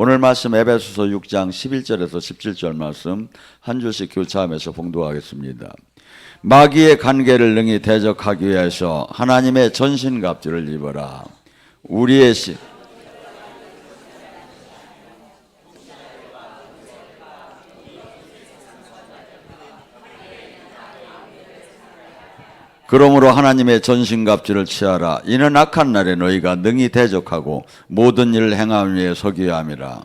오늘 말씀 에베소서 6장 11절에서 17절 말씀 한 줄씩 교차하면서 봉독하겠습니다. 마귀의 관계를 능히 대적하기 위해서 하나님의 전신갑주를 입어라. 우리의 그러므로 하나님의 전신갑주를 취하라. 이는 악한 날에 너희가 능히 대적하고 모든 일을 행함 위에 서기야 함이라.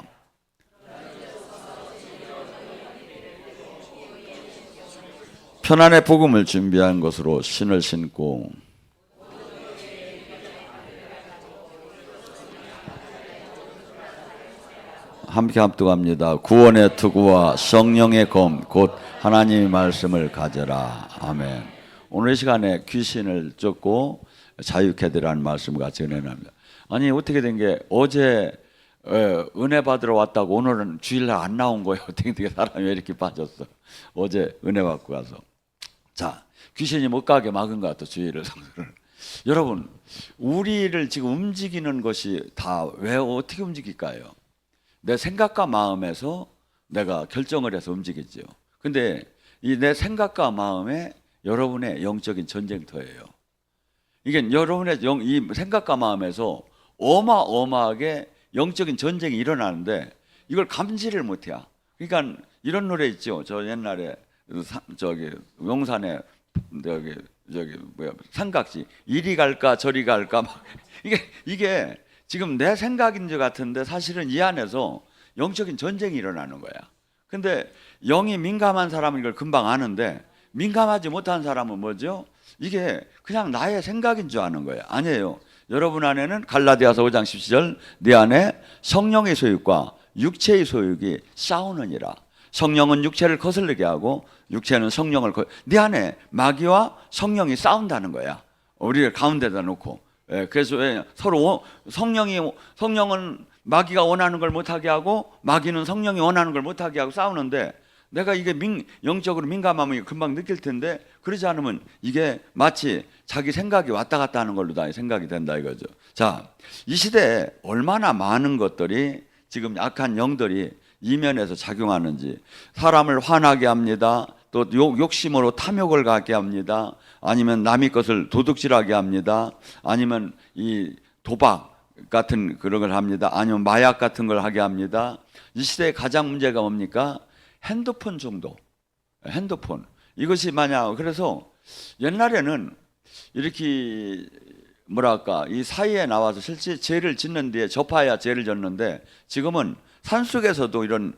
편안의 복음을 준비한 것으로 신을 신고 함께 합독합니다. 구원의 투구와 성령의 검 곧 하나님의 말씀을 가져라. 아멘. 오늘 이 시간에 귀신을 쫓고 자유케 되라는 말씀을 같이 은혜합니다. 아니 어떻게 된 게 어제 은혜 받으러 왔다고 오늘은 주일날 안 나온 거예요. 어떻게 사람이 왜 이렇게 빠졌어? 어제 은혜 받고 가서 자 귀신이 못 가게 막은 것 같아 주일을. 여러분 우리를 지금 움직이는 것이 다 왜 어떻게 움직일까요? 내 생각과 마음에서 내가 결정을 해서 움직이죠. 근데 이 내 생각과 마음에 여러분의 영적인 전쟁터예요. 이게 여러분의 이 생각과 마음에서 어마어마하게 영적인 전쟁이 일어나는데 이걸 감지를 못해요. 그러니까 이런 노래 있죠. 저 옛날에 저기 용산에 저기 뭐야 삼각지 이리 갈까 저리 갈까 막 이게 지금 내 생각인 것 같은데 사실은 이 안에서 영적인 전쟁이 일어나는 거야. 근데 영이 민감한 사람은 이걸 금방 아는데 민감하지 못한 사람은 뭐죠? 이게 그냥 나의 생각인 줄 아는 거예요. 아니에요. 여러분 안에는 갈라디아서 5장 17절 네 안에 성령의 소욕과 육체의 소욕이 싸우느니라. 성령은 육체를 거슬리게 하고 육체는 성령을 네 안에 마귀와 성령이 싸운다는 거야. 우리를 가운데다 놓고. 그래서 왜 서로 성령은 마귀가 원하는 걸 못하게 하고 마귀는 성령이 원하는 걸 못하게 하고 싸우는데 내가 이게 영적으로 민감하면 금방 느낄 텐데 그러지 않으면 이게 마치 자기 생각이 왔다 갔다 하는 걸로 다 생각이 된다 이거죠. 자, 이 시대에 얼마나 많은 것들이 지금 악한 영들이 이면에서 작용하는지 사람을 화나게 합니다. 또 욕심으로 탐욕을 갖게 합니다. 아니면 남의 것을 도둑질하게 합니다. 아니면 이 도박 같은 그런 걸 합니다. 아니면 마약 같은 걸 하게 합니다. 이 시대의 가장 문제가 뭡니까? 핸드폰 중독. 핸드폰. 이것이 만약 그래서 옛날에는 이렇게 뭐랄까 이 사이에 나와서 실제 죄를 짓는 뒤에 접해야 죄를 졌는데 지금은 산속에서도 이런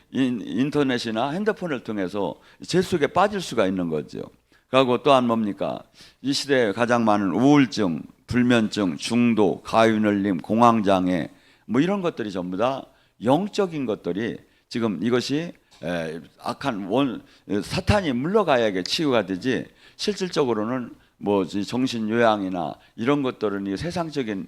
인터넷이나 핸드폰을 통해서 죄 속에 빠질 수가 있는 거죠. 그리고 또한 뭡니까? 이 시대에 가장 많은 우울증, 불면증, 중독, 가위눌림, 공황장애 뭐 이런 것들이 전부 다 영적인 것들이 지금 이것이 악한 사탄이 물러가야 치유가 되지 실질적으로는 뭐 정신요양이나 이런 것들은 세상적인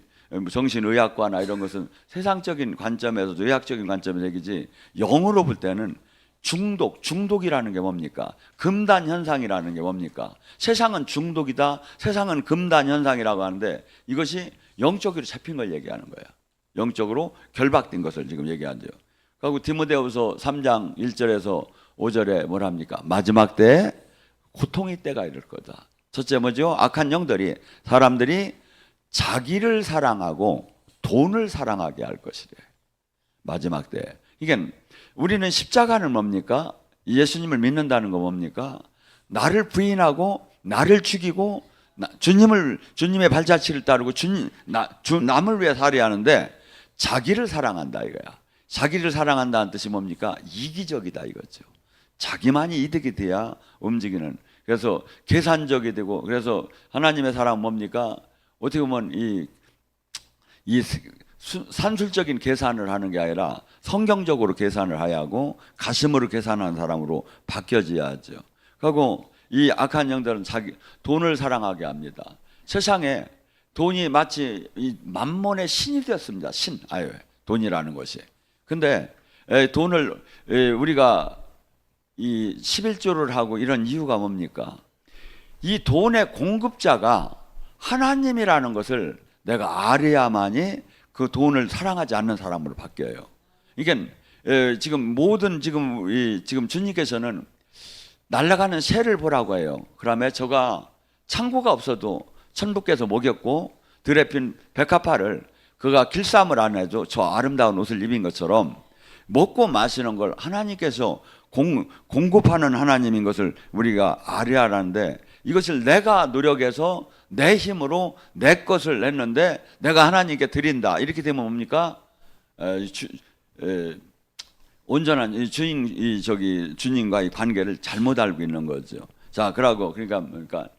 정신의학과나 이런 것은 세상적인 관점에서도 의학적인 관점에서 얘기지 영으로 볼 때는 중독이라는 게 뭡니까? 금단 현상이라는 게 뭡니까? 세상은 중독이다, 세상은 금단 현상이라고 하는데 이것이 영적으로 잡힌 걸 얘기하는 거야. 영적으로 결박된 것을 지금 얘기하죠. 그리고 디모데후서 3장 1절에서 5절에 뭐랍니까? 마지막 때에 고통의 때가 이를 거다. 첫째 뭐죠? 악한 영들이 사람들이 자기를 사랑하고 돈을 사랑하게 할 것이래. 마지막 때. 이게 우리는 십자가는 뭡니까? 예수님을 믿는다는 거 뭡니까? 나를 부인하고 나를 죽이고 주님의 발자취를 따르고 남을 위해 살해하는데 자기를 사랑한다 이거야. 자기를 사랑한다는 뜻이 뭡니까? 이기적이다 이거죠. 자기만이 이득이 돼야 움직이는. 그래서 계산적이 되고 그래서 하나님의 사랑은 뭡니까? 어떻게 보면 이 산술적인 계산을 하는 게 아니라 성경적으로 계산을 해야 하고 가슴으로 계산하는 사람으로 바뀌어져야 하죠. 그리고 이 악한 영들은 자기 돈을 사랑하게 합니다. 세상에 돈이 마치 이 만몬의 신이 되었습니다. 돈이라는 것이. 근데 돈을 우리가 이 11조를 하고 이런 이유가 뭡니까? 이 돈의 공급자가 하나님이라는 것을 내가 알아야만이 그 돈을 사랑하지 않는 사람으로 바뀌어요. 이게 지금 모든 지금 주님께서는 날아가는 새를 보라고 해요. 그러면 저가 창고가 없어도 천부께서 먹였고 들에 핀 백합화를 그가 길쌈을 안 해도 저 아름다운 옷을 입은 것처럼 먹고 마시는 걸 하나님께서 공급하는 하나님인 것을 우리가 알아야 하는데, 이것을 내가 노력해서 내 힘으로 내 것을 냈는데 내가 하나님께 드린다 이렇게 되면 뭡니까? 온전한 주님과의 관계를 잘못 알고 있는 거죠. 자, 그러니까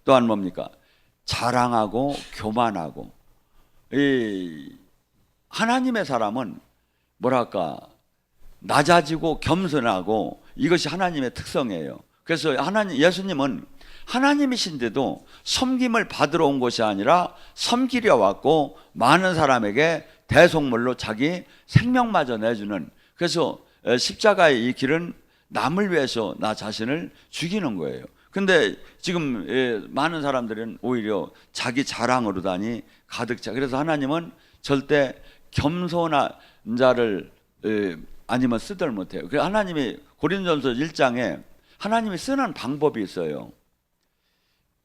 또한 뭡니까? 자랑하고 교만하고. 이 하나님의 사람은 뭐랄까, 낮아지고 겸손하고, 이것이 하나님의 특성이에요. 그래서 예수님은 하나님이신데도 섬김을 받으러 온 것이 아니라 섬기려 왔고 많은 사람에게 대속물로 자기 생명마저 내주는, 그래서 십자가의 이 길은 남을 위해서 나 자신을 죽이는 거예요. 근데 지금 많은 사람들은 오히려 자기 자랑으로 다니 가득 차. 그래서 하나님은 절대 겸손한 자를 아니면 쓰들 못해요. 그래서 하나님이 고린도전서 1장에 하나님이 쓰는 방법이 있어요.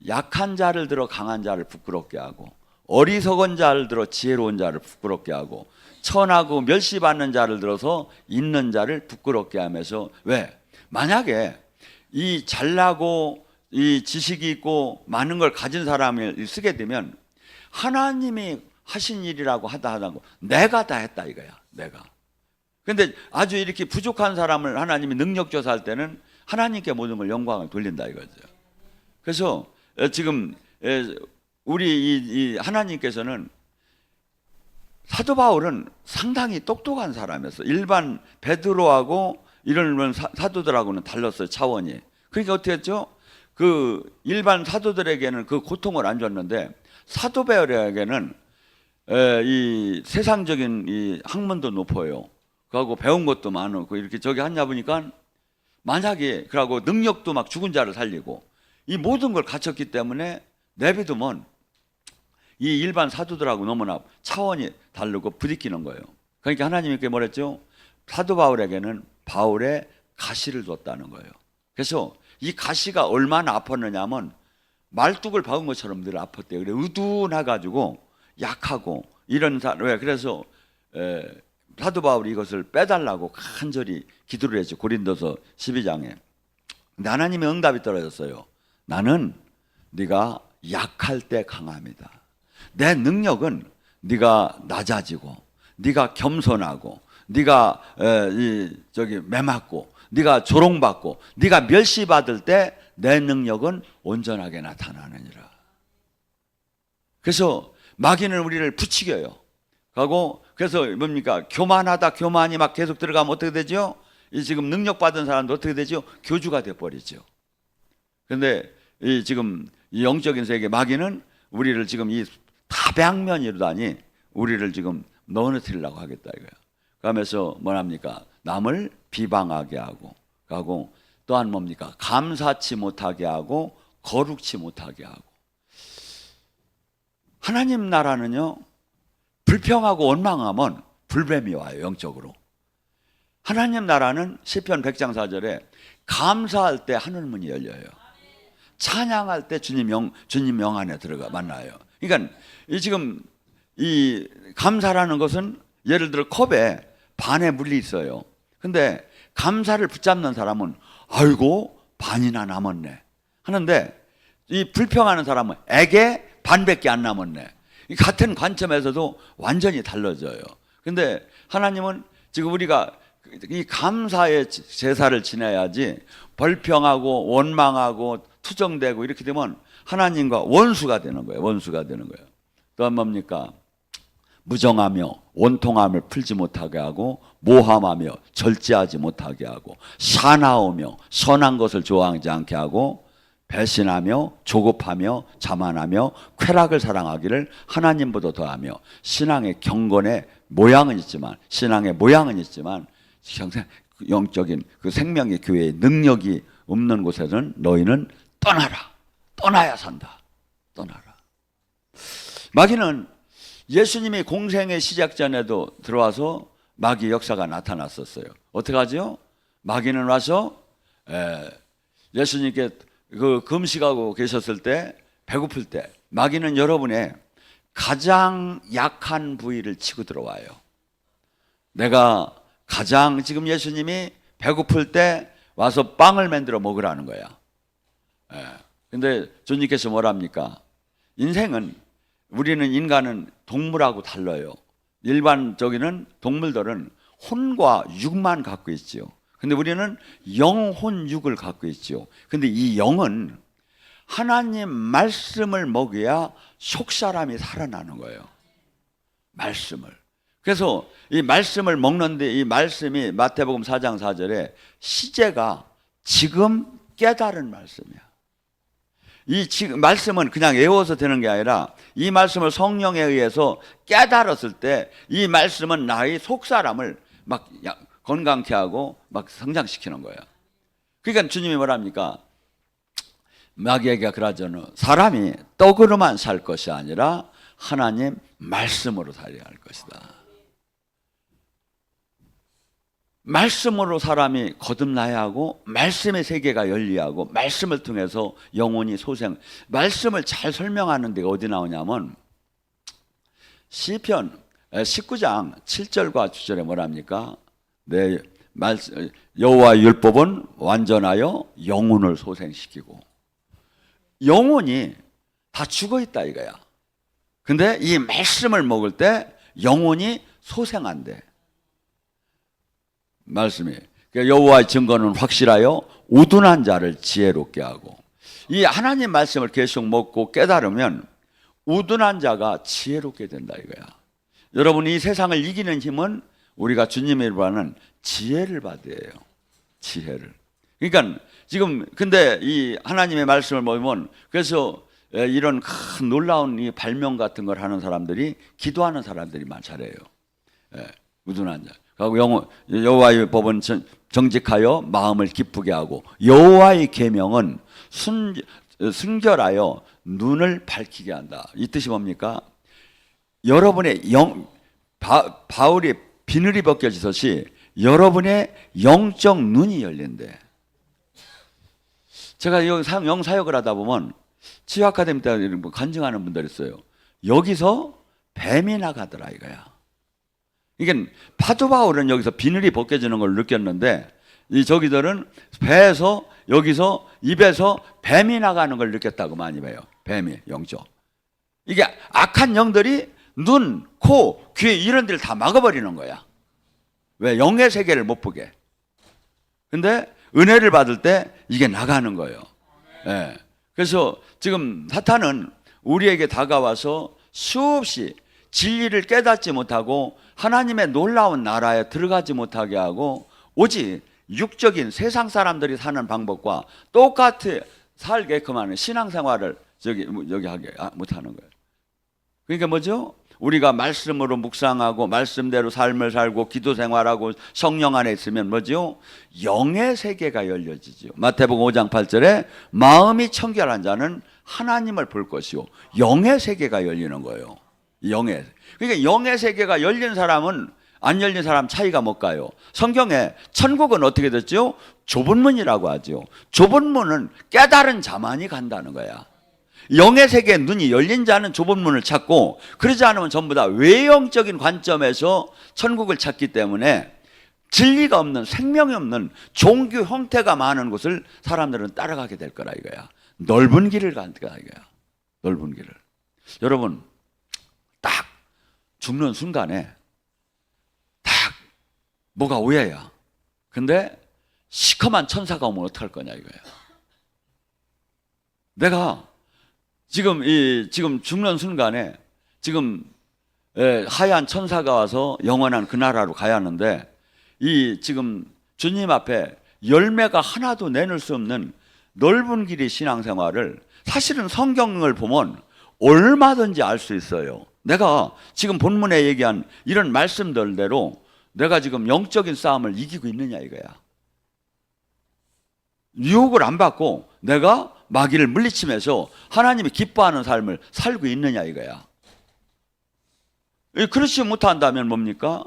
약한 자를 들어 강한 자를 부끄럽게 하고, 어리석은 자를 들어 지혜로운 자를 부끄럽게 하고, 천하고 멸시받는 자를 들어서 있는 자를 부끄럽게 하면서. 왜? 만약에 이 잘나고 이 지식이 있고 많은 걸 가진 사람을 쓰게 되면 하나님이 하신 일이라고 하다고 내가 다 했다 이거야, 내가. 근데 아주 이렇게 부족한 사람을 하나님이 능력 줘서 할 때는 하나님께 모든 걸 영광을 돌린다 이거죠. 그래서 지금 우리 이 하나님께서는, 사도 바울은 상당히 똑똑한 사람이었어. 일반 베드로하고 이런 사도들하고는 달랐어요, 차원이. 그러니까 어떻게 했죠? 그 일반 사도들에게는 그 고통을 안 줬는데 사도 바울에게는 이 세상적인 이 학문도 높아요. 그하고 배운 것도 많고 이렇게 저기 하냐 보니까, 만약에 그러고 능력도 막 죽은 자를 살리고 이 모든 걸 갖췄기 때문에 내비두면 이 일반 사도들하고 너무나 차원이 다르고 부딪히는 거예요. 그러니까 하나님이 이렇게 뭐랬죠? 사도 바울에게는 바울의 가시를 줬다는 거예요. 그래서 이 가시가 얼마나 아팠느냐 하면 말뚝을 박은 것처럼 늘 아팠대요. 그래 우둔해가지고 약하고 이런 사람. 왜? 그래서 사도 바울이 이것을 빼달라고 간절히 기도를 했죠. 고린도서 12장에. 근데 하나님의 응답이 떨어졌어요. 나는 네가 약할 때 강합니다. 내 능력은 네가 낮아지고, 네가 겸손하고, 네가 매맞고, 네가 조롱받고, 네가 멸시받을 때 내 능력은 온전하게 나타나느니라. 그래서 마귀는 우리를 부추겨요. 그래서 뭡니까? 교만이 막 계속 들어가면 어떻게 되죠? 이 지금 능력 받은 사람도 어떻게 되죠? 교주가 돼 버리죠. 그런데 지금 이 영적인 세계 마귀는 우리를 지금 이 다방면이로다니 우리를 지금 넘어뜨리려고 하겠다 이거야. 그러면서 뭐랍니까? 남을 비방하게 하고 또한 뭡니까? 감사치 못하게 하고 거룩치 못하게 하고. 하나님 나라는요, 불평하고 원망하면 불뱀이 와요, 영적으로. 하나님 나라는 시편 100장 4절에 감사할 때 하늘문이 열려요. 찬양할 때 주님 명 안에 들어가 만나요. 그러니까 지금 이 감사라는 것은, 예를 들어 컵에 반에 물이 있어요. 근데 감사를 붙잡는 사람은 아이고 반이나 남았네 하는데, 이 불평하는 사람은 에게 반밖에 안 남았네. 같은 관점에서도 완전히 달라져요. 근데 하나님은 지금 우리가 이 감사의 제사를 지내야지, 벌평하고 원망하고 투정되고 이렇게 되면 하나님과 원수가 되는 거예요. 원수가 되는 거예요. 또 뭡니까? 무정하며 원통함을 풀지 못하게 하고, 모함하며 절제하지 못하게 하고, 사나우며 선한 것을 좋아하지 않게 하고, 배신하며 조급하며 자만하며 쾌락을 사랑하기를 하나님보다 더하며. 신앙의 경건의 모양은 있지만, 영적인 그 생명의 교회의 능력이 없는 곳에서는 너희는 떠나야 산다. 떠나라. 마귀는 예수님이 공생의 시작 전에도 들어와서 마귀 역사가 나타났었어요. 어떻게 하죠? 마귀는 와서 예수님께 그 금식하고 계셨을 때, 배고플 때 마귀는 여러분의 가장 약한 부위를 치고 들어와요. 내가 가장, 지금 예수님이 배고플 때 와서 빵을 만들어 먹으라는 거야. 근데 주님께서 뭐랍니까? 인생은, 우리는 인간은 동물하고 달라요. 일반적인 동물들은 혼과 육만 갖고 있지요. 근데 우리는 영혼 육을 갖고 있지요. 근데 이 영은 하나님 말씀을 먹여야 속사람이 살아나는 거예요. 말씀을. 그래서 이 말씀을 먹는데, 이 말씀이 마태복음 4장 4절에 시제가 지금 깨달은 말씀이야. 이 지금 말씀은 그냥 외워서 되는 게 아니라 이 말씀을 성령에 의해서 깨달았을 때 이 말씀은 나의 속사람을 막 건강케 하고 막 성장시키는 거예요. 그러니까 주님이 뭐랍니까? 마귀에게 그러잖아요. 사람이 떡으로만 살 것이 아니라 하나님 말씀으로 살아야 할 것이다. 말씀으로 사람이 거듭나야 하고, 말씀의 세계가 열려야 하고, 말씀을 통해서 영혼이 소생. 말씀을 잘 설명하는 데가 어디 나오냐면 시편 19장 7절과 9절에 뭐랍니까? 여호와의 율법은 완전하여 영혼을 소생시키고. 영혼이 다 죽어 있다 이거야. 근데 이 말씀을 먹을 때 영혼이 소생한대. 말씀이. 여호와의 증거는 확실하여 우둔한 자를 지혜롭게 하고. 이 하나님 말씀을 계속 먹고 깨달으면 우둔한 자가 지혜롭게 된다 이거야. 여러분, 이 세상을 이기는 힘은 우리가 주님으로 하는 지혜를 받아야 해요. 지혜를. 그러니까 지금 근데 이 하나님의 말씀을 보면, 그래서 이런 큰 놀라운 이 발명 같은 걸 하는 사람들이 기도하는 사람들이 많잖아요. 우둔한 자. 그리고 여호와의 법은 정직하여 마음을 기쁘게 하고, 여호와의 계명은 순결하여 눈을 밝히게 한다. 이 뜻이 뭡니까? 여러분의 바울이 비늘이 벗겨지듯이 여러분의 영적 눈이 열린대. 제가 영사역을 하다 보면 치유 아카데미 때 간증하는 분들 있어요. 여기서 뱀이 나가더라 이거야. 이게 사도 바울은 여기서 비늘이 벗겨지는 걸 느꼈는데, 이 저기들은 배에서, 여기서 입에서 뱀이 나가는 걸 느꼈다고 많이 봐요. 뱀이 영적. 이게 악한 영들이 눈, 코, 귀 이런 데를 다 막아버리는 거야. 왜? 영의 세계를 못 보게. 근데 은혜를 받을 때 이게 나가는 거예요. 예. 그래서 지금 사탄은 우리에게 다가와서 수없이 진리를 깨닫지 못하고 하나님의 놀라운 나라에 들어가지 못하게 하고, 오직 육적인 세상 사람들이 사는 방법과 똑같이 살게끔 하는 신앙생활을 여기 하게 못하는 거예요. 그러니까 뭐죠? 우리가 말씀으로 묵상하고 말씀대로 삶을 살고 기도 생활하고 성령 안에 있으면 뭐죠? 영의 세계가 열려지죠. 마태복음 5장 8절에 마음이 청결한 자는 하나님을 볼 것이요, 영의 세계가 열리는 거예요. 영의. 그러니까 영의 세계가 열린 사람은 안 열린 사람 차이가 뭘까요? 성경에 천국은 어떻게 됐죠? 좁은 문이라고 하죠. 좁은 문은 깨달은 자만이 간다는 거야. 영의 세계에 눈이 열린 자는 좁은 문을 찾고, 그러지 않으면 전부 다 외형적인 관점에서 천국을 찾기 때문에 진리가 없는, 생명이 없는 종교 형태가 많은 곳을 사람들은 따라가게 될 거라 이거야. 넓은 길을 간다 이거야. 넓은 길을. 여러분, 딱 죽는 순간에 딱 뭐가 오해야. 근데 시커먼 천사가 오면 어떡할 거냐 이거야. 내가 지금 죽는 순간에 지금 하얀 천사가 와서 영원한 그 나라로 가야 하는데, 이 지금 주님 앞에 열매가 하나도 내놓을 수 없는 넓은 길의 신앙생활을 사실은 성경을 보면 얼마든지 알 수 있어요. 내가 지금 본문에 얘기한 이런 말씀들대로 내가 지금 영적인 싸움을 이기고 있느냐 이거야. 유혹을 안 받고 내가 마귀를 물리치면서 하나님이 기뻐하는 삶을 살고 있느냐 이거야. 그렇지 못한다면 뭡니까?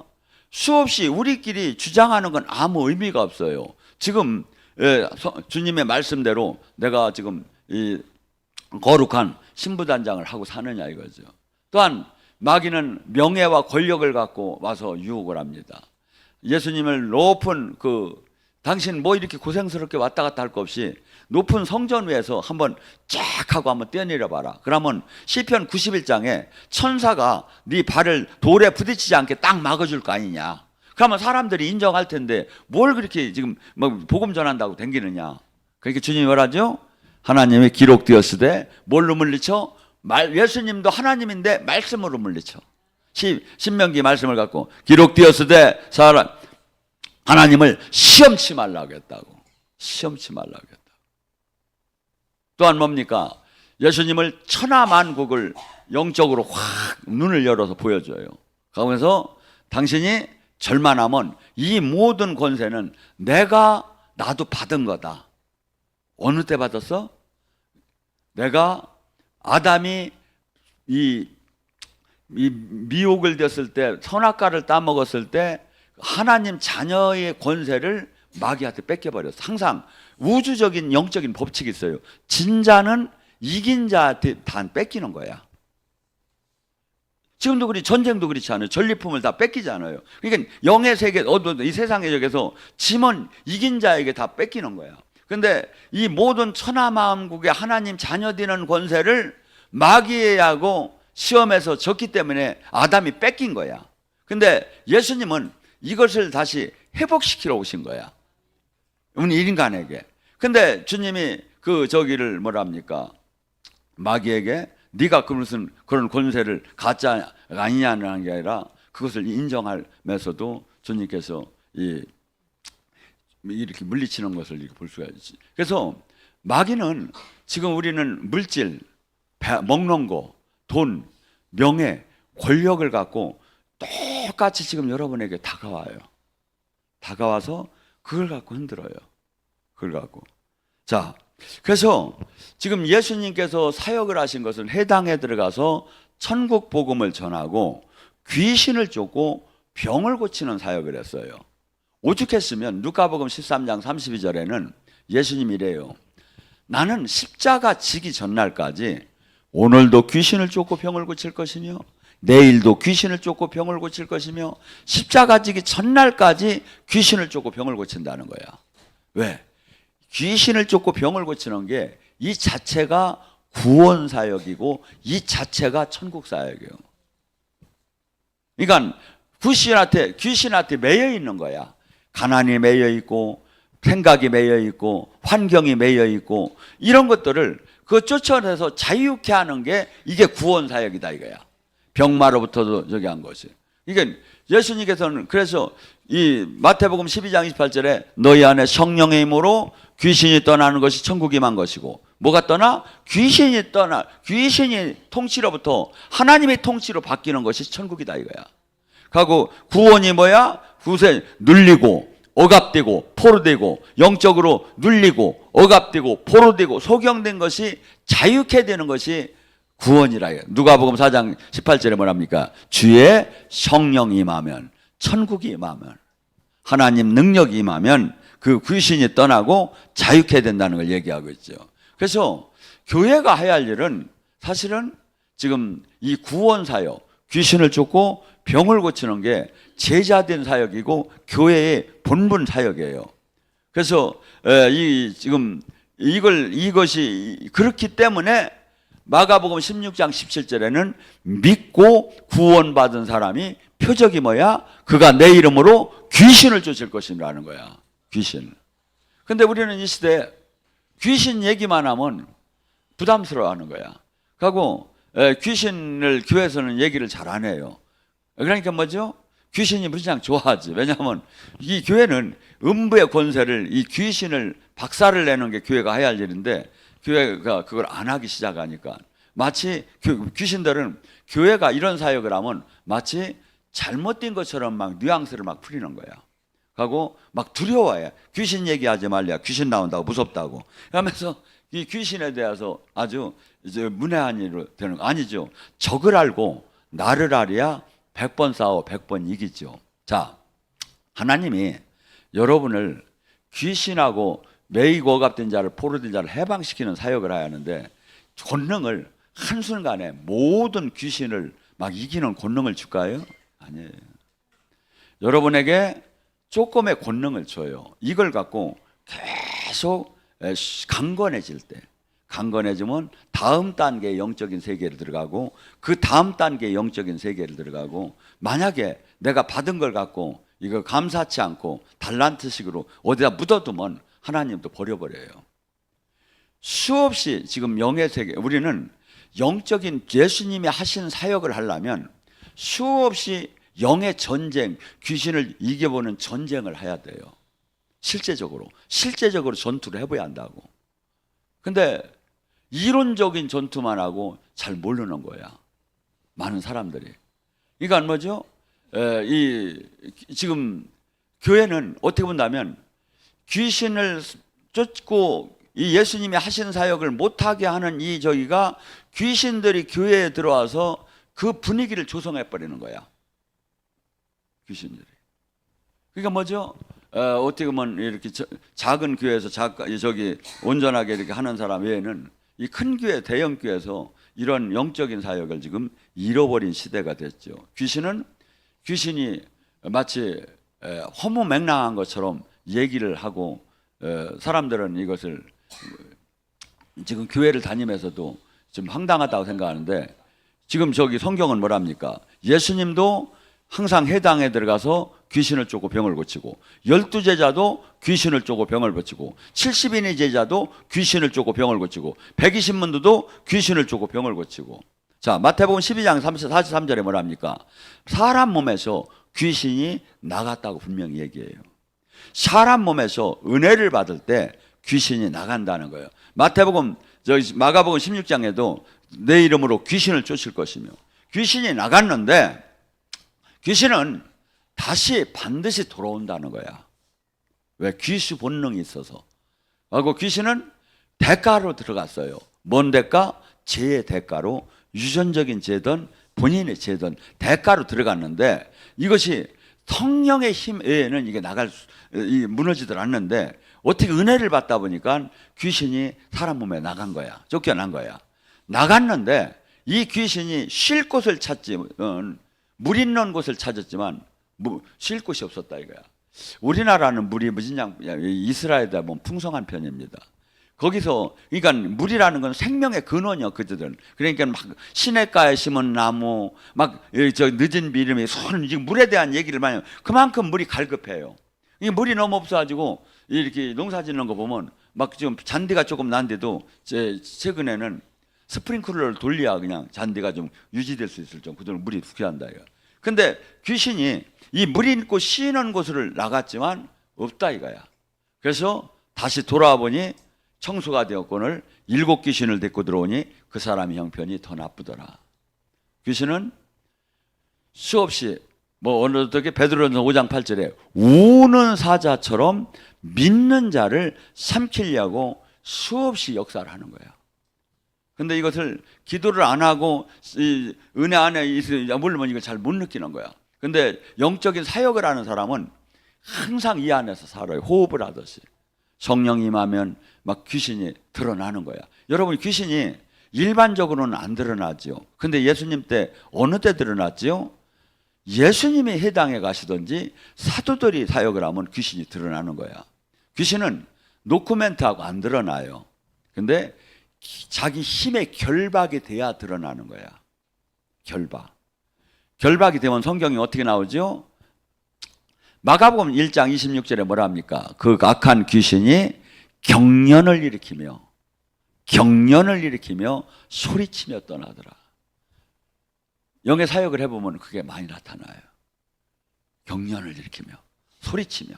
수없이 우리끼리 주장하는 건 아무 의미가 없어요. 지금 주님의 말씀대로 내가 지금 이 거룩한 신부단장을 하고 사느냐 이거죠. 또한 마귀는 명예와 권력을 갖고 와서 유혹을 합니다. 예수님을 높은 당신 뭐 이렇게 고생스럽게 왔다 갔다 할 거 없이 높은 성전 위에서 한번 쫙 하고 한번 뛰어내려 봐라. 그러면 시편 91장에 천사가 네 발을 돌에 부딪히지 않게 딱 막아줄 거 아니냐. 그러면 사람들이 인정할 텐데 뭘 그렇게 지금 뭐 복음 전한다고 댕기느냐. 그러니까 주님이 뭐라죠? 하나님이 기록되었으되 뭘로 물리쳐? 예수님도 하나님인데 말씀으로 물리쳐. 신명기 말씀을 갖고 기록되었으되 하나님을 시험치 말라고 했다고. 시험치 말라고 했다고. 또한 뭡니까? 예수님을 천하만국을 영적으로 확 눈을 열어서 보여줘요. 그러면서 당신이 절만하면 이 모든 권세는 나도 받은 거다. 어느 때 받았어? 내가 아담이 이 미혹을 됐을 때, 선악과를 따먹었을 때 하나님 자녀의 권세를 마귀한테 뺏겨버렸어. 항상 우주적인 영적인 법칙이 있어요. 진 자는 이긴 자한테 다 뺏기는 거야. 지금도 전쟁도 그렇지 않아요. 전리품을 다 뺏기잖아요. 그러니까 영의 세계, 이 세상의 적에서 짐은 이긴 자에게 다 뺏기는 거야. 근데 이 모든 천하만국의 하나님 자녀 되는 권세를 마귀하고 시험에서 졌기 때문에 아담이 뺏긴 거야. 근데 예수님은 이것을 다시 회복시키러 오신 거야. 우리 인간에게. 근데 주님이 저기를 뭐랍니까? 마귀에게 네가 무슨 그런 권세를 가짜 아니냐는 게 아니라 그것을 인정하면서도 주님께서 이렇게 물리치는 것을 이렇게 볼 수가 있지. 그래서 마귀는 지금 우리는 물질, 먹는 거, 돈, 명예, 권력을 갖고 똑같이 지금 여러분에게 다가와요. 다가와서 그걸 갖고 흔들어요. 그걸 갖고. 자, 그래서 지금 예수님께서 사역을 하신 것은 해당에 들어가서 천국 복음을 전하고 귀신을 쫓고 병을 고치는 사역을 했어요. 오죽했으면 누가복음 13장 32절에는 예수님이 이래요. 나는 십자가 지기 전날까지 오늘도 귀신을 쫓고 병을 고칠 것이며 내일도 귀신을 쫓고 병을 고칠 것이며 십자가 지기 전날까지 귀신을 쫓고 병을 고친다는 거야. 왜? 귀신을 쫓고 병을 고치는 게 이 자체가 구원 사역이고 이 자체가 천국 사역이에요. 그러니까 귀신한테 매여 있는 거야. 가난이 매여 있고 생각이 매여 있고 환경이 매여 있고 이런 것들을 쫓아내서 자유케 하는 게 이게 구원 사역이다 이거야. 병마로부터도 저기 한 것이. 이게 예수님께서는 그래서 이 마태복음 12장 28절에 너희 안에 성령의 힘으로 귀신이 떠나는 것이 천국이 임한 것이고 뭐가 떠나? 귀신이 통치로부터 하나님의 통치로 바뀌는 것이 천국이다 이거야. 하고 구원이 뭐야? 구세 눌리고 억압되고 포로되고 영적으로 눌리고 억압되고 포로되고 소경된 것이 자유케 되는 것이 구원이라 해요. 누가복음 4장 18절에 뭐랍니까? 주의 성령이 임하면 천국이 임하면 하나님 능력이 임하면 그 귀신이 떠나고 자유케 된다는 걸 얘기하고 있죠. 그래서 교회가 해야 할 일은 사실은 지금 이 구원 사역, 귀신을 쫓고 병을 고치는 게 제자된 사역이고 교회의 본분 사역이에요. 그래서 이것이 그렇기 때문에 마가복음 16장 17절에는 믿고 구원받은 사람이 표적이 뭐야? 그가 내 이름으로 귀신을 쫓을 것이라는 거야. 귀신. 근데 우리는 이 시대에 귀신 얘기만 하면 부담스러워하는 거야. 그리고 귀신을 교회에서는 얘기를 잘 안 해요. 그러니까 뭐죠? 귀신이 무지장 좋아하지. 왜냐하면 이 교회는 음부의 권세를 이 귀신을 박살을 내는 게 교회가 해야 할 일인데 교회가 그걸 안 하기 시작하니까 마치 귀신들은 교회가 이런 사역을 하면 마치 잘못된 것처럼 막 뉘앙스를 막 풀리는 거야. 하고 막 두려워해. 귀신 얘기하지 말랴. 귀신 나온다고 무섭다고. 그러면서 이 귀신에 대해서 아주 이제 문외한 일로 되는 거 아니죠. 적을 알고 나를 알아야 100번 싸워 100번 이기죠. 자, 하나님이 여러분을 귀신하고 매이고 억압된 자를 포로된 자를 해방시키는 사역을 해야 하는데 권능을 한순간에 모든 귀신을 막 이기는 권능을 줄까요? 아니에요. 여러분에게 조금의 권능을 줘요. 이걸 갖고 계속 강건해질 때, 강건해지면 다음 단계의 영적인 세계를 들어가고 그 다음 단계의 영적인 세계를 들어가고, 만약에 내가 받은 걸 갖고 이거 감사치 않고 달란트식으로 어디다 묻어두면 하나님도 버려버려요. 수없이 지금 영의 세계, 우리는 영적인 예수님이 하신 사역을 하려면 수없이 영의 전쟁, 귀신을 이겨보는 전쟁을 해야 돼요. 실제적으로 전투를 해봐야 한다고. 근데 이론적인 전투만 하고 잘 모르는 거야, 많은 사람들이. 그러니까 뭐죠? 지금 교회는 어떻게 본다면 귀신을 쫓고 이 예수님이 하신 사역을 못하게 하는 이 저기가 귀신들이 교회에 들어와서 그 분위기를 조성해 버리는 거야, 귀신들이. 그러니까 뭐죠? 어떻게 보면 이렇게 작은 교회에서 저기 온전하게 이렇게 하는 사람 외에는 이 큰 교회, 대형 교회에서 이런 영적인 사역을 지금 잃어버린 시대가 됐죠. 귀신이 마치 허무맹랑한 것처럼 얘기를 하고, 사람들은 이것을 지금 교회를 다니면서도 좀 황당하다고 생각하는데, 지금 저기 성경은 뭐랍니까? 예수님도 항상 해당에 들어가서 귀신을 쫓고 병을 고치고, 12제자도 귀신을 쫓고 병을 고치고, 70인의 제자도 귀신을 쫓고 병을 고치고, 120문도도 귀신을 쫓고 병을 고치고. 자, 마태복음 12장 43절에 뭐랍니까? 사람 몸에서 귀신이 나갔다고 분명히 얘기해요. 사람 몸에서 은혜를 받을 때 귀신이 나간다는 거예요. 마가복음 16장에도 내 이름으로 귀신을 쫓을 것이며, 귀신이 나갔는데 귀신은 다시 반드시 돌아온다는 거야. 왜? 귀수 본능이 있어서. 그리고 귀신은 대가로 들어갔어요. 뭔 대가? 죄의 대가로, 유전적인 죄든 본인의 죄든 대가로 들어갔는데, 이것이 성령의 힘 외에는 이게 무너지들 않는데, 어떻게 은혜를 받다 보니까 귀신이 사람 몸에 나간 거야. 쫓겨난 거야. 나갔는데 이 귀신이 쉴 곳을 물 있는 곳을 찾았지만 쉴 곳이 없었다 이거야. 우리나라는 물이 무진장, 이스라엘에 보면 풍성한 편입니다. 거기서, 그러니까 물이라는 건 생명의 근원이요, 그들은. 그러니까 막 시냇가에 심은 나무, 막 저 늦은 비름이 지금 물에 대한 얘기를 많이 해요. 그만큼 물이 갈급해요. 이 물이 너무 없어가지고 이렇게 농사 짓는 거 보면 막 지금 잔디가 조금 난데도 최근에는 스프링클러를 돌려야 그냥 잔디가 좀 유지될 수 있을 정도, 그대로 물이 부족한다 이거. 근데 귀신이 이 물이 있고 쉬는 곳을 나갔지만 없다 이거야. 그래서 다시 돌아와 보니 청소가 되었거늘 7 귀신을 데리고 들어오니 그 사람의 형편이 더 나쁘더라. 귀신은 수없이 어떻게 베드로전서 5장 8절에 우는 사자처럼 믿는 자를 삼키려고 수없이 역사를 하는 거야. 근데 이것을 기도를 안 하고 은혜 안에 물면 이걸 잘 못 느끼는 거야. 근데 영적인 사역을 하는 사람은 항상 이 안에서 살아요. 호흡을 하듯이. 성령이 임하면 막 귀신이 드러나는 거야. 여러분, 귀신이 일반적으로는 안 드러나죠. 근데 예수님 때 어느 때 드러났지요? 예수님이 해당에 가시든지 사도들이 사역을 하면 귀신이 드러나는 거야. 귀신은 노코멘트하고 안 드러나요. 근데 자기 힘의 결박이 돼야 드러나는 거야. 결박이 되면 성경이 어떻게 나오죠? 마가복음 1장 26절에 뭐라 합니까? 그 악한 귀신이 경련을 일으키며 소리치며 떠나더라. 영의 사역을 해보면 그게 많이 나타나요. 경련을 일으키며 소리치며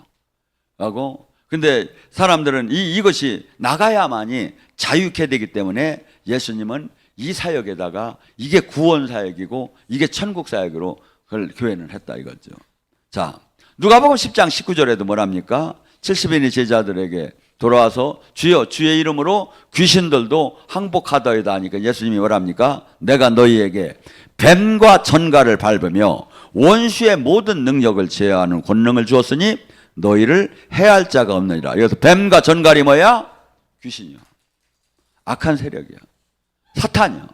하고. 근데 사람들은 이것이 나가야만이 자유케 되기 때문에 예수님은 이 사역에다가 이게 구원 사역이고 이게 천국 사역으로 그걸 교회는 했다 이거죠. 자, 누가복음 10장 19절에도 뭐랍니까? 70인의 제자들에게 돌아와서 주여 주의 이름으로 귀신들도 항복하더이다 하니까 예수님이 뭐랍니까? 내가 너희에게 뱀과 전갈을 밟으며 원수의 모든 능력을 제어하는 권능을 주었으니 너희를 해할 자가 없느니라. 여기서 뱀과 전갈이 뭐야? 귀신이요. 악한 세력이야. 사탄이야.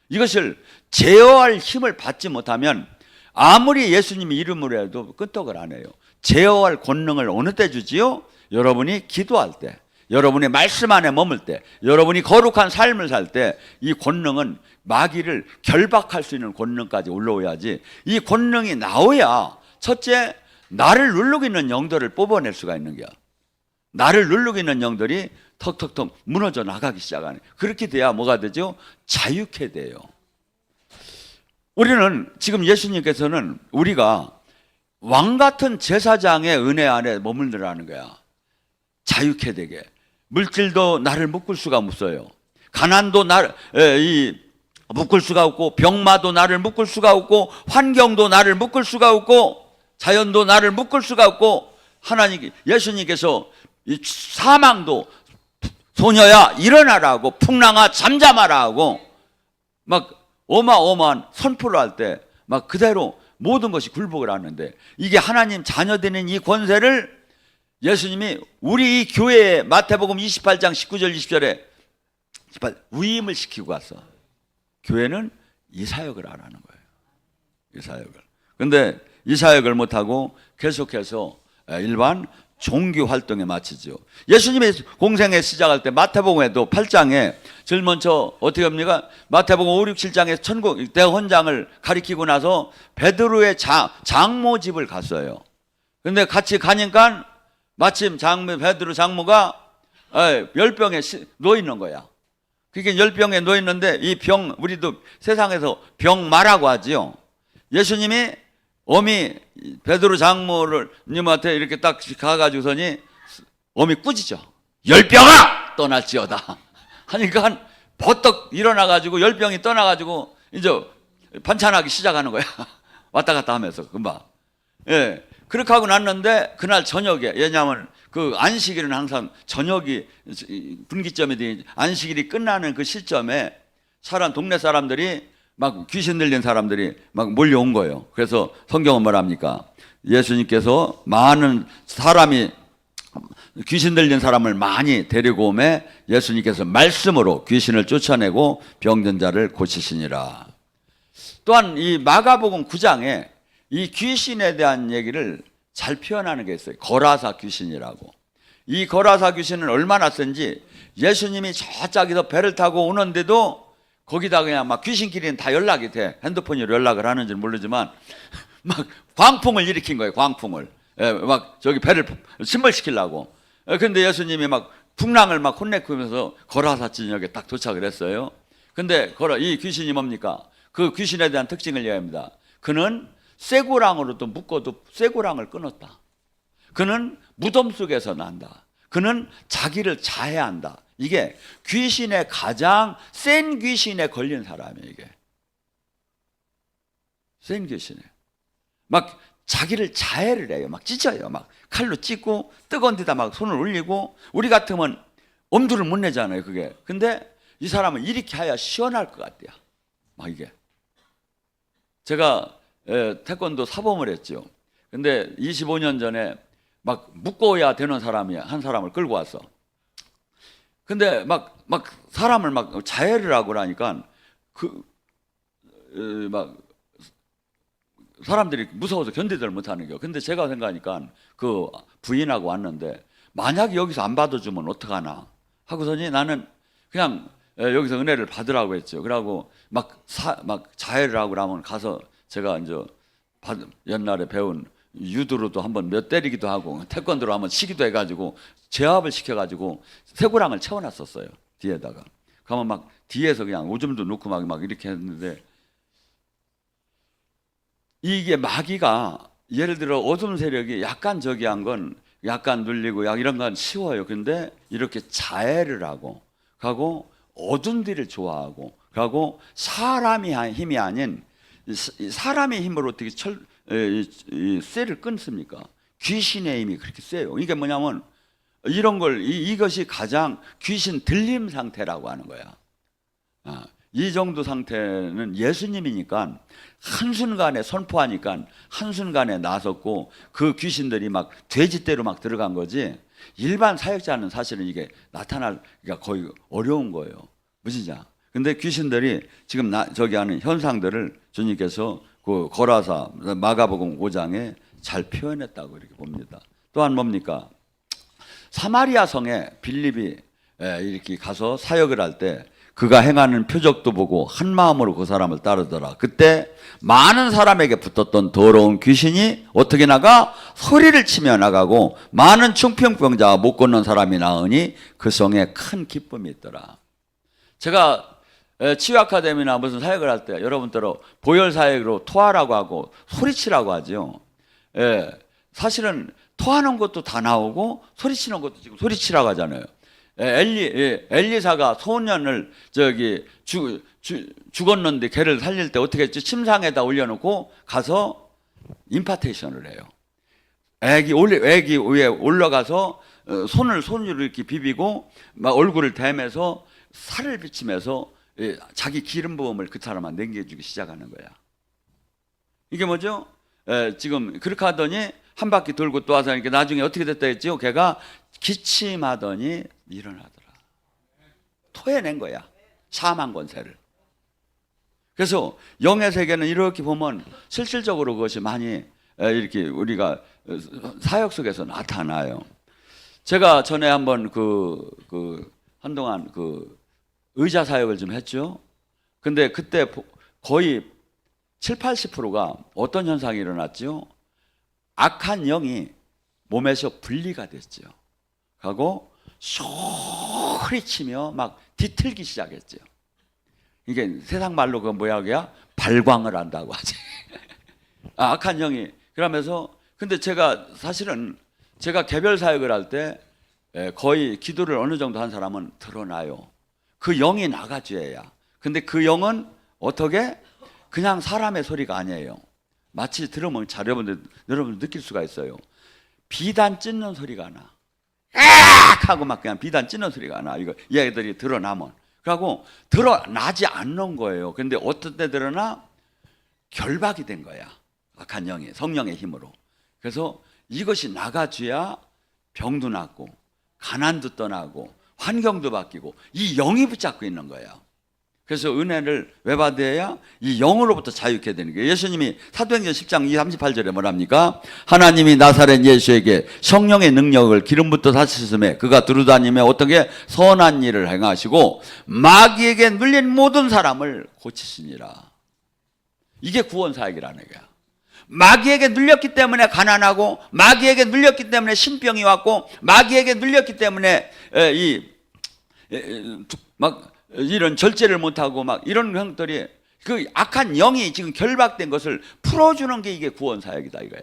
이것을 제어할 힘을 받지 못하면 아무리 예수님이 이름으로 해도 끄떡을 안 해요. 제어할 권능을 어느 때 주지요? 여러분이 기도할 때, 여러분이 말씀 안에 머물 때, 여러분이 거룩한 삶을 살 때 이 권능은 마귀를 결박할 수 있는 권능까지 올라오야지. 이 권능이 나오야 첫째, 나를 누르고 있는 영들을 뽑아낼 수가 있는 거야. 나를 누르고 있는 영들이 턱턱턱 무너져 나가기 시작하네. 그렇게 돼야 뭐가 되죠? 자유케 돼요. 우리는 지금 예수님께서는 우리가 왕 같은 제사장의 은혜 안에 머물러라는 거야. 자유케 되게. 물질도 나를 묶을 수가 없어요. 가난도 나를 묶을 수가 없고, 병마도 나를 묶을 수가 없고, 환경도 나를 묶을 수가 없고, 자연도 나를 묶을 수가 없고, 하나님 예수님께서 이 사망도 소녀야 일어나라고, 풍랑아 잠잠하라고 막 어마어마한 선포를 할 때 막 그대로 모든 것이 굴복을 하는데, 이게 하나님 자녀되는 이 권세를 예수님이 우리 이 교회에 마태복음 28장 19절 20절에 위임을 시키고 왔어. 교회는 이 사역을 안 하는 거예요. 이 사역을. 근데 이 사역을 못하고 계속해서 일반 종교 활동에 마치죠. 예수님의 공생에 시작할 때 마태복음에도 8장에 제일 먼저 어떻게 합니까? 마태복음 5, 6, 7장에 천국 대헌장을 가리키고 나서 베드로의 장모 집을 갔어요. 근데 같이 가니까 마침 베드로 장모가 열병에 놓여 있는 거야. 그게 열병에 놓여 있는데 이 병, 우리도 세상에서 병마라고 하지요. 예수님이 어미 베드로 장모를 님한테 이렇게 딱 가가지고서니 어미 꾸짖죠. 열병아 떠날지어다 하니까 버떡 일어나가지고 열병이 떠나가지고 이제 반찬하기 시작하는 거야. 왔다 갔다 하면서 금방. 예. 그렇게 하고 났는데 그날 저녁에, 왜냐하면 그 안식일은 항상 저녁이 분기점이 되니 안식일이 끝나는 그 시점에 동네 사람들이 막 귀신 들린 사람들이 막 몰려온 거예요. 그래서 성경은 뭐랍니까? 예수님께서 많은 사람이 귀신 들린 사람을 많이 데리고 오매 예수님께서 말씀으로 귀신을 쫓아내고 병든 자를 고치시니라. 또한 이 마가복음 9장에 이 귀신에 대한 얘기를 잘 표현하는 게 있어요. 거라사 귀신이라고. 이 거라사 귀신은 얼마나 센지 예수님이 저짝에서 배를 타고 오는데도 거기다 그냥 막 귀신끼리는 다 연락이 돼. 핸드폰으로 연락을 하는지 모르지만 막 광풍을 일으킨 거예요. 광풍을. 막 저기 배를 침몰시키려고. 근데 예수님이 막 풍랑을 막 혼내면서 거라사 진역에 딱 도착을 했어요. 근데 이 귀신이 뭡니까? 그 귀신에 대한 특징을 이야기합니다. 그는 쇠고랑으로도 묶어도 쇠고랑을 끊었다. 그는 무덤 속에서 난다. 그는 자기를 자해한다. 이게 귀신의 가장 센 귀신에 걸린 사람이에요. 이게 센 귀신에 막 자기를 자해를 해요. 막 찢어요. 막 칼로 찢고 뜨거운 데다 막 손을 올리고, 우리 같으면 엄두를 못 내잖아요. 그게. 근데 이 사람은 이렇게 해야 시원할 것 같대요. 막 이게. 제가 태권도 사범을 했죠. 근데 25년 전에 막 묶어야 되는 사람이 한 사람을 끌고 왔어. 근데 막 사람을 막 자해를 하고 나니까 막 사람들이 무서워서 견디들 못하는 거예요. 근데 제가 생각하니까 그 부인하고 왔는데 만약에 여기서 안 받아주면 어떡하나 하고서니 나는 그냥 여기서 은혜를 받으라고 했죠. 그러고 막 자해를 하고 나면 가서 제가 이제 옛날에 배운 유도로도 한번 몇 때리기도 하고 태권도로 한번 치기도 해가지고 제압을 시켜가지고 쇠고랑을 채워놨었어요. 뒤에다가. 그러면 막 뒤에서 그냥 오줌도 넣고 막 이렇게 했는데, 이게 마귀가 예를 들어 어둠 세력이 약간 저기 한 건 약간 눌리고 이런 건 쉬워요. 근데 이렇게 자해를 하고 어둠 뒤를 좋아하고 그리고 사람이 힘이 아닌 사람의 힘으로 어떻게 쇠를 끊습니까? 귀신의 힘이 그렇게 세요. 이게 뭐냐면 이런 걸 이것이 가장 귀신 들림 상태라고 하는 거야. 이 정도 상태는 예수님이니까 한순간에 선포하니까 한순간에 나섰고 그 귀신들이 막 돼지떼로 막 들어간 거지, 일반 사역자는 사실은 이게 나타나기가 거의 어려운 거예요. 무지자. 근데 귀신들이 지금 저기 하는 현상들을 주님께서 그 거라사 마가복음 5장에 잘 표현했다고 이렇게 봅니다. 또한 뭡니까? 사마리아 성에 빌립이 이렇게 가서 사역을 할 때 그가 행하는 표적도 보고 한 마음으로 그 사람을 따르더라. 그때 많은 사람에게 붙었던 더러운 귀신이 어떻게 나가? 소리를 치며 나가고 많은 중풍병자와 못 걷는 사람이 나으니 그 성에 큰 기쁨이 있더라. 제가 치유 아카데미나 무슨 사역을 할 때 여러분들로 보혈 사역으로 토하라고 하고 소리치라고 하죠. 사실은 토하는 것도 다 나오고 소리치는 것도 지금 소리치라고 하잖아요. 엘리사가 소년을 죽었는데 걔를 살릴 때 어떻게 했지? 침상에다 올려놓고 가서 임파테이션을 해요. 애기 위에 올라가서 손으로 이렇게 비비고 막 얼굴을 대면서 살을 비치면서 자기 기름 부음을 그 사람한테 남겨주기 시작하는 거야. 이게 뭐죠? 지금 그렇게 하더니 한 바퀴 돌고 또 와서 이렇게 나중에 어떻게 됐다 했죠? 걔가 기침하더니 일어나더라. 토해낸 거야. 샤만 권세를. 그래서 영의 세계는 이렇게 보면 실질적으로 그것이 많이 이렇게 우리가 사역 속에서 나타나요. 제가 전에 한번 한동안 의자 사역을 좀 했죠. 근데 그때 거의 70~80%가 어떤 현상이 일어났죠? 악한 영이 몸에서 분리가 됐죠. 하고 소리치며 막 뒤틀기 시작했죠. 이게 세상 말로 그 뭐야? 발광을 한다고 하지. 악한 영이. 그러면서 근데 제가 사실은 제가 개별 사역을 할 때 거의 기도를 어느 정도 한 사람은 드러나요. 그 영이 나가줘야. 근데 그 영은 어떻게? 그냥 사람의 소리가 아니에요. 마치 들으면 여러분 느낄 수가 있어요. 비단 찢는 소리가 나. 악! 하고 막 그냥 비단 찢는 소리가 나. 이거 이야기들이 드러나면. 그리고 드러나지 않는 거예요. 근데 어떤 때 드러나? 결박이 된 거야. 악한 영이 성령의 힘으로. 그래서 이것이 나가줘야 병도 낫고 가난도 떠나고 환경도 바뀌고 이 영이 붙잡고 있는 거예요. 그래서 은혜를 왜 받아야? 이 영으로부터 자유케 되는 거예요. 예수님이 사도행전 10장 38절에 뭐랍니까? 하나님이 나사렛 예수에게 성령의 능력을 기름부터 다시심에 그가 두루다니며 어떻게 선한 일을 행하시고 마귀에게 눌린 모든 사람을 고치시니라. 이게 구원사역이라는 거야. 마귀에게 눌렸기 때문에 가난하고 마귀에게 눌렸기 때문에 신병이 왔고 마귀에게 눌렸기 때문에 이런 절제를 못하고 막 이런 형들이 그 악한 영이 지금 결박된 것을 풀어주는 게 이게 구원사역이다 이거야.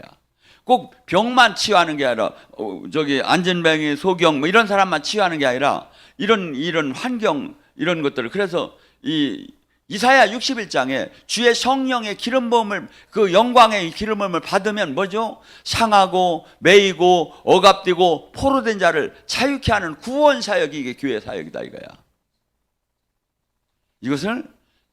꼭 병만 치유하는 게 아니라 안전병이 소경 뭐 이런 사람만 치유하는 게 아니라 이런 환경 이런 것들을. 그래서 이사야 61장에 주의 성령의 기름 부음을 그 영광의 기름 부음을 받으면 뭐죠? 상하고 매이고 억압되고 포로된 자를 자유케 하는 구원 사역이 이게 교회 사역이다 이거야. 이것을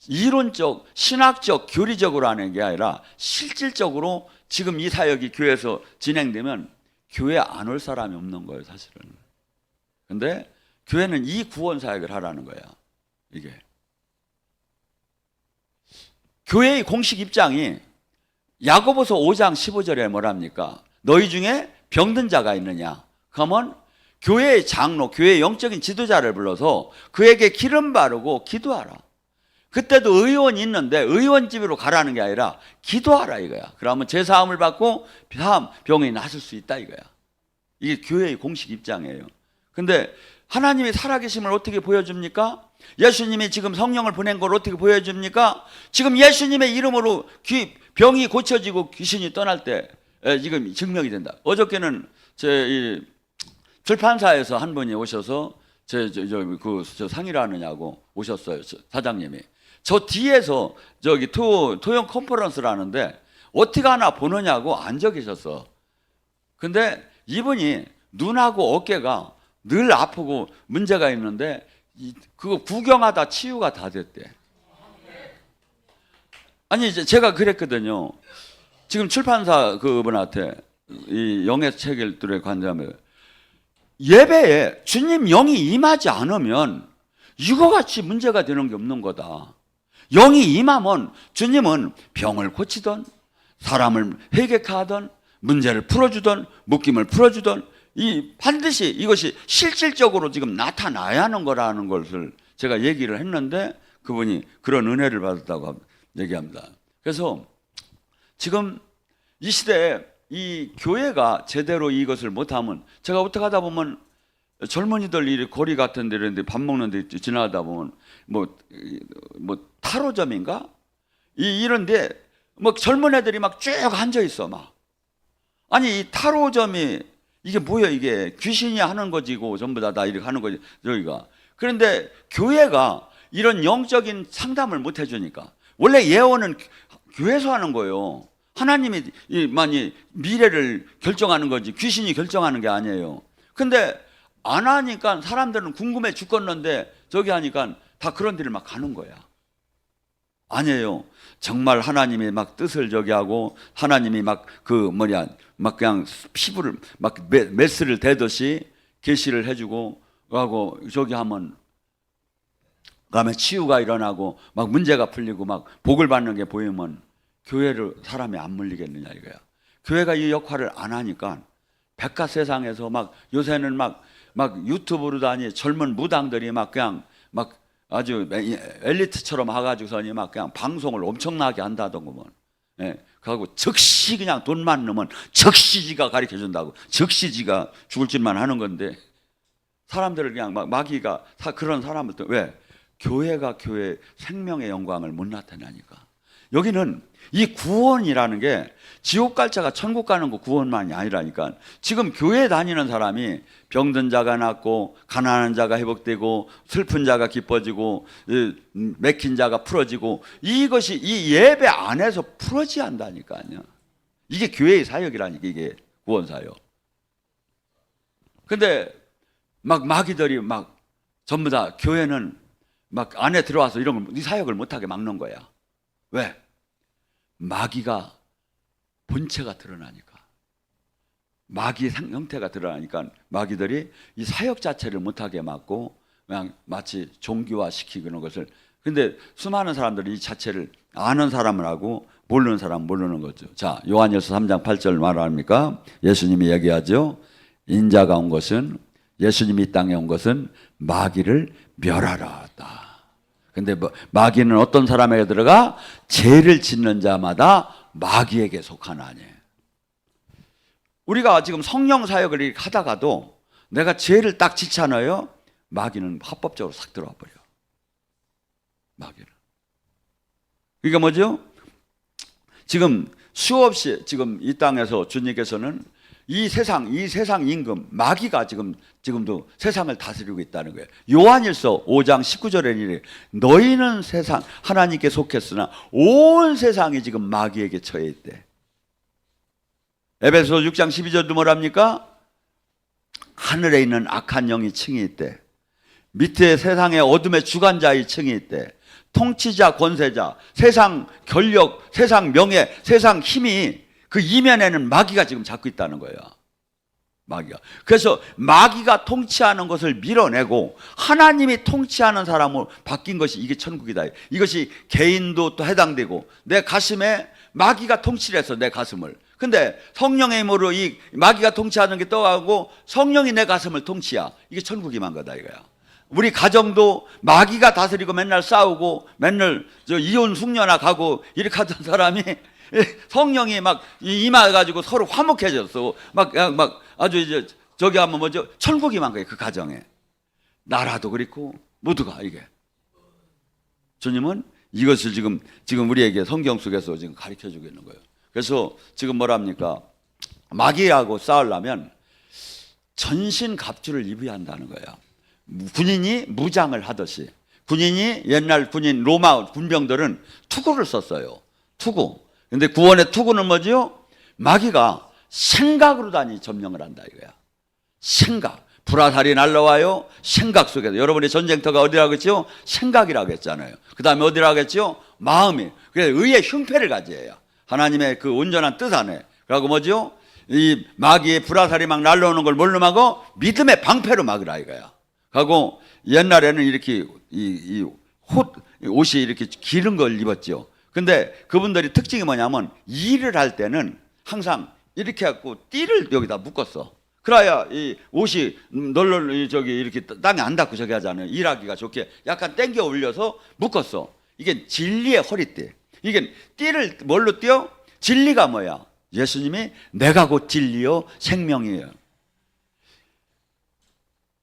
이론적, 신학적, 교리적으로 하는 게 아니라 실질적으로 지금 이 사역이 교회에서 진행되면 교회 안 올 사람이 없는 거예요, 사실은. 근데 교회는 이 구원 사역을 하라는 거야, 이게. 교회의 공식 입장이 야고보서 5장 15절에 뭐랍니까? 너희 중에 병든 자가 있느냐? 그러면 교회의 장로, 교회의 영적인 지도자를 불러서 그에게 기름 바르고 기도하라. 그때도 의원이 있는데 의원 집으로 가라는 게 아니라 기도하라 이거야. 그러면 제사함을 받고 병이 나을 수 있다 이거야. 이게 교회의 공식 입장이에요. 근데 하나님이 살아계심을 어떻게 보여줍니까? 예수님이 지금 성령을 보낸 걸 어떻게 보여줍니까? 지금 예수님의 이름으로 병이 고쳐지고 귀신이 떠날 때 지금 증명이 된다. 어저께는 제 출판사에서 한 분이 오셔서 저 상의를 하느냐고 오셨어요. 사장님이. 저 뒤에서 토용 컨퍼런스를 하는데 어떻게 하나 보느냐고 앉아 계셨어. 근데 이분이 눈하고 어깨가 늘 아프고 문제가 있는데 그거 구경하다 치유가 다 됐대. 아니 이제 제가 그랬거든요. 지금 출판사 그분한테 이 영의 체결들에 관하면 예배에 주님 영이 임하지 않으면 이거 같이 문제가 되는 게 없는 거다. 영이 임하면 주님은 병을 고치던 사람을 회개하던 문제를 풀어주던 묶임을 풀어주던 이 반드시 이것이 실질적으로 지금 나타나야 하는 거라는 것을 제가 얘기를 했는데 그분이 그런 은혜를 받았다고 얘기합니다. 그래서 지금 이 시대에 이 교회가 제대로 이것을 못하면 제가 어떻게 하다 보면 젊은이들 거리 같은 데 이런데 밥 먹는 데 지나가다 보면 뭐 타로점인가? 이런데 뭐 젊은 애들이 막 쭉 앉아 있어 막. 아니 이 타로점이 이게 뭐야 이게 귀신이 하는 거지고 전부 다 이렇게 하는 거지 여기가. 그런데 교회가 이런 영적인 상담을 못 해주니까 원래 예언은 교회에서 하는 거예요. 하나님이 많이 미래를 결정하는 거지 귀신이 결정하는 게 아니에요. 근데 안 하니까 사람들은 궁금해 죽겠는데 저기 하니까 다 그런 데를 막 가는 거야. 아니에요. 정말 하나님이 막 뜻을 저기 하고 하나님이 막 막 그냥 피부를 막 메스를 대듯이 계시를 해주고 하고 저기 하면 그다음에 치유가 일어나고 막 문제가 풀리고 막 복을 받는 게 보이면 교회를 사람이 안 물리겠느냐 이거야. 교회가 이 역할을 안 하니까 백화 세상에서 막 요새는 막 유튜브로 다니 젊은 무당들이 막 그냥 막 아주 엘리트처럼 와가지고서니 막 그냥 방송을 엄청나게 한다던구먼. 예, 그하고 즉시 그냥 돈만 넣으면 즉시 지가 가르쳐 준다고. 즉시 지가 죽을 짓만 하는 건데 사람들을 그냥 막 마귀가 그런 사람들 왜? 교회가 교회 생명의 영광을 못 나타내니까. 여기는 이 구원이라는 게 지옥 갈 자가 천국 가는 거 구원만이 아니라니까. 지금 교회 다니는 사람이 병든 자가 낫고 가난한 자가 회복되고 슬픈 자가 기뻐지고 맥힌 자가 풀어지고 이것이 이 예배 안에서 풀어져야 한다니까요. 이게 교회의 사역이라니까. 이게 구원 사역. 근데 막 마귀들이 막 전부 다 교회는 막 안에 들어와서 이런 이 사역을 못하게 막는 거야. 왜? 마귀가 본체가 드러나니까. 마귀의 형태가 드러나니까 마귀들이 이 사역 자체를 못하게 막고 그냥 마치 종교화 시키는 것을. 근데 수많은 사람들이 이 자체를 아는 사람을 하고 모르는 사람은 모르는 거죠. 자, 요한일서 3장 8절 말합니까? 예수님이 얘기하죠. 인자가 온 것은 예수님이 이 땅에 온 것은 마귀를 멸하러 왔다. 근데 마귀는 어떤 사람에게 들어가? 죄를 짓는 자마다 마귀에게 속하나니. 우리가 지금 성령 사역을 이렇게 하다가도 내가 죄를 딱 짓잖아요. 마귀는 합법적으로 싹 들어와 버려. 마귀는. 그러니까 뭐죠? 지금 수없이 지금 이 땅에서 주님께서는 이 세상 임금 마귀가 지금도 세상을 다스리고 있다는 거예요. 요한일서 5장 19절에 이래 너희는 세상 하나님께 속했으나 온 세상이 지금 마귀에게 처해 있대. 에베소 6장 12절도 뭐랍니까? 하늘에 있는 악한 영이 층이 있대. 밑에 세상의 어둠의 주관자의 층이 있대. 통치자, 권세자, 세상 권력, 세상 명예, 세상 힘이 그 이면에는 마귀가 지금 잡고 있다는 거예요. 마귀가. 그래서 마귀가 통치하는 것을 밀어내고 하나님이 통치하는 사람으로 바뀐 것이 이게 천국이다. 이것이 개인도 또 해당되고 내 가슴에 마귀가 통치를 해서 내 가슴을. 근데 성령의 힘으로 이 마귀가 통치하는 게 떠가고 성령이 내 가슴을 통치야. 이게 천국이만 거다 이거야. 우리 가정도 마귀가 다스리고 맨날 싸우고 맨날 이혼 숙녀나 가고 이렇게 하던 사람이 성령이 막 임해가지고 서로 화목해졌어. 막 아주 이제 저기 하면 뭐죠? 천국이만 거예요. 그 가정에. 나라도 그렇고 모두가 이게. 주님은 이것을 지금 우리에게 성경 속에서 지금 가르쳐 주고 있는 거예요. 그래서 지금 뭐랍니까? 마귀하고 싸우려면 전신 갑주를 입어야 한다는 거예요. 군인이 무장을 하듯이. 군인이 옛날 군인 로마 군병들은 투구를 썼어요. 투구. 근데 구원의 투구는 뭐지요? 마귀가 생각으로 점령을 한다 이거야. 생각. 불화살이 날라와요. 생각 속에서. 여러분의 전쟁터가 어디라고 했죠? 생각이라고 했잖아요. 그 다음에 어디라고 했죠? 마음이. 그래서 의의 흉패를 가져야 하나님의 그 온전한 뜻 안에. 그리고 뭐죠? 이 마귀의 불화살이 막 날라오는 걸 뭘로 막어? 믿음의 방패로 막으라 이거야. 하고 옛날에는 이렇게 옷이 이렇게 기른 걸 입었죠. 근데 그분들이 특징이 뭐냐면 일을 할 때는 항상 이렇게 갖고 띠를 여기다 묶었어. 그래야 이 옷이 저기 이렇게 땅에 안 닿고 저기 하잖아요. 일하기가 좋게 약간 당겨 올려서 묶었어. 이게 진리의 허리띠. 이게 띠를 뭘로 띄어? 진리가 뭐야? 예수님이 내가 곧 진리요 생명이에요.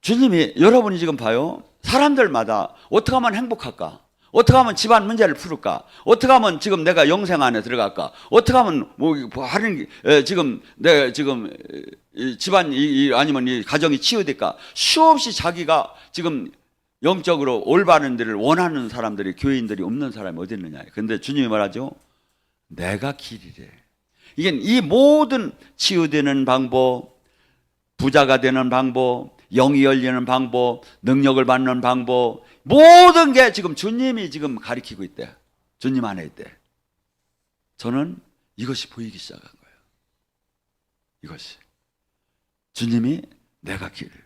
주님이 여러분이 지금 봐요. 사람들마다 어떻게 하면 행복할까? 어떻게 하면 집안 문제를 풀을까? 어떻게 하면 지금 내가 영생 안에 들어갈까? 어떻게 하면 뭐 하는 지금 내가 지금 집안 아니면 이 가정이 치유될까? 수없이 자기가 지금 영적으로 올바른 데를 원하는 사람들이 교인들이 없는 사람이 어디 있느냐? 근데 주님이 말하죠. 내가 길이래. 이게 이 모든 치유되는 방법, 부자가 되는 방법, 영이 열리는 방법, 능력을 받는 방법, 모든 게 지금 주님이 지금 가리키고 있대. 주님 안에 있대. 저는 이것이 보이기 시작한 거예요. 이것이. 주님이 내가 길이요.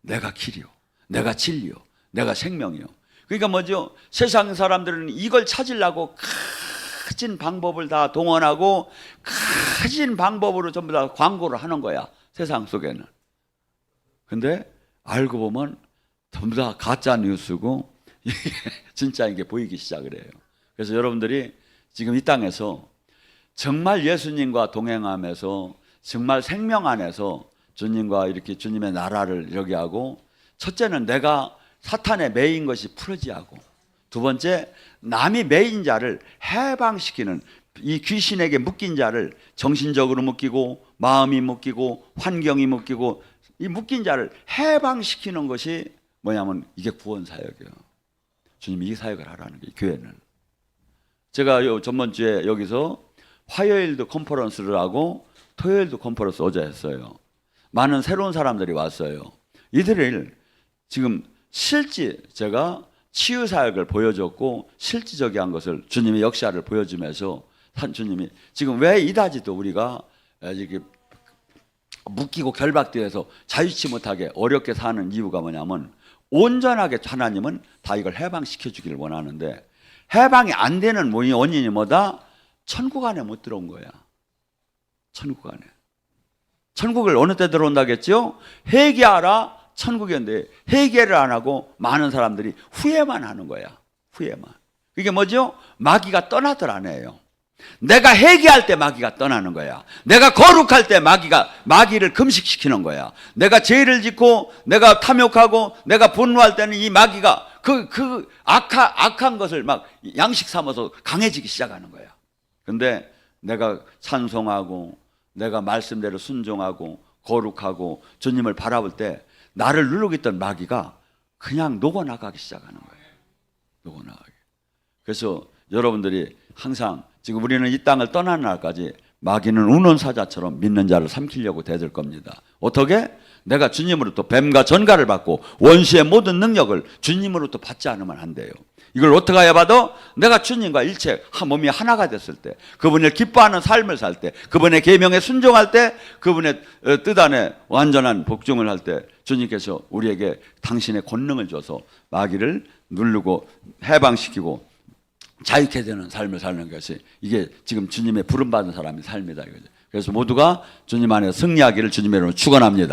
내가 길이요. 내가 진리요. 내가 생명이요. 그러니까 뭐죠? 세상 사람들은 이걸 찾으려고 가진 방법을 다 동원하고 가진 방법으로 전부 다 광고를 하는 거야. 세상 속에는. 근데 알고 보면 전부 다 가짜 뉴스고 이게 진짜인 게 보이기 시작을 해요. 그래서 여러분들이 지금 이 땅에서 정말 예수님과 동행하면서 정말 생명 안에서 주님과 이렇게 주님의 나라를 여기 하고, 첫째는 내가 사탄에 매인 것이 풀어지하고, 두 번째 남이 매인 자를 해방시키는, 이 귀신에게 묶인 자를 정신적으로 묶이고 마음이 묶이고 환경이 묶이고 이 묶인 자를 해방시키는 것이 뭐냐면 이게 구원 사역이에요. 주님이 이 사역을 하라는 게 교회는. 제가 전번 주에 여기서 화요일도 컨퍼런스를 하고 토요일도 컨퍼런스 어제 했어요. 많은 새로운 사람들이 왔어요. 이들을 지금 실제 제가 치유 사역을 보여줬고 실질적인 것을 주님의 역사를 보여주면서 주님이 지금 왜 이다지도 우리가 이렇게 묶이고 결박되어서 자유치 못하게 어렵게 사는 이유가 뭐냐면, 온전하게 하나님은 다 이걸 해방시켜 주기를 원하는데 해방이 안 되는 원인이 뭐다? 천국 안에 못 들어온 거야. 천국 안에. 천국을 어느 때 들어온다겠죠? 회개하라 천국이었는데 회개를 안 하고 많은 사람들이 후회만 하는 거야. 후회만. 이게 뭐죠? 마귀가 떠나들 안 해요. 내가 회개할 때 마귀가 떠나는 거야. 내가 거룩할 때 마귀를 금식시키는 거야. 내가 죄를 짓고 내가 탐욕하고 내가 분노할 때는 이 마귀가 악한 것을 막 양식 삼아서 강해지기 시작하는 거야. 근데 내가 찬송하고 내가 말씀대로 순종하고 거룩하고 주님을 바라볼 때 나를 누르고 있던 마귀가 그냥 녹아나가기 시작하는 거예요. 녹아나가기. 그래서 여러분들이 항상 지금 우리는 이 땅을 떠나는 날까지 마귀는 우는 사자처럼 믿는 자를 삼키려고 대들 겁니다. 어떻게? 내가 주님으로부터 뱀과 전갈을 받고 원수의 모든 능력을 주님으로부터 받지 않으면 안 돼요. 이걸 어떻게 해야 받아? 내가 주님과 일체 몸이 하나가 됐을 때, 그분을 기뻐하는 삶을 살 때, 그분의 계명에 순종할 때, 그분의 뜻 안에 완전한 복종을 할 때 주님께서 우리에게 당신의 권능을 줘서 마귀를 누르고 해방시키고 자유케 되는 삶을 사는 것이 이게 지금 주님의 부름받은 사람의 삶이다 이거죠. 그래서 모두가 주님 안에 승리하기를 주님의 이름으로 축원합니다.